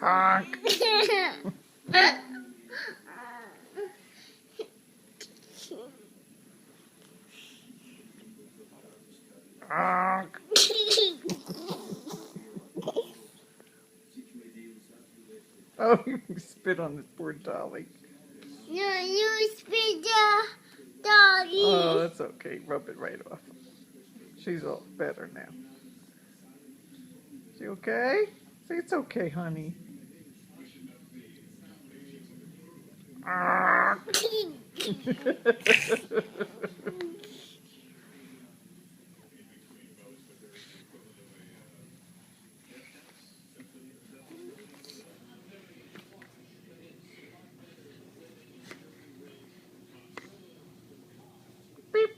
Honk. Honk. Oh, you spit on this poor dolly. No, you spit the doggy. Oh, that's okay. Rub it right off. She's all better now. She okay? Say it's okay, honey. Beep.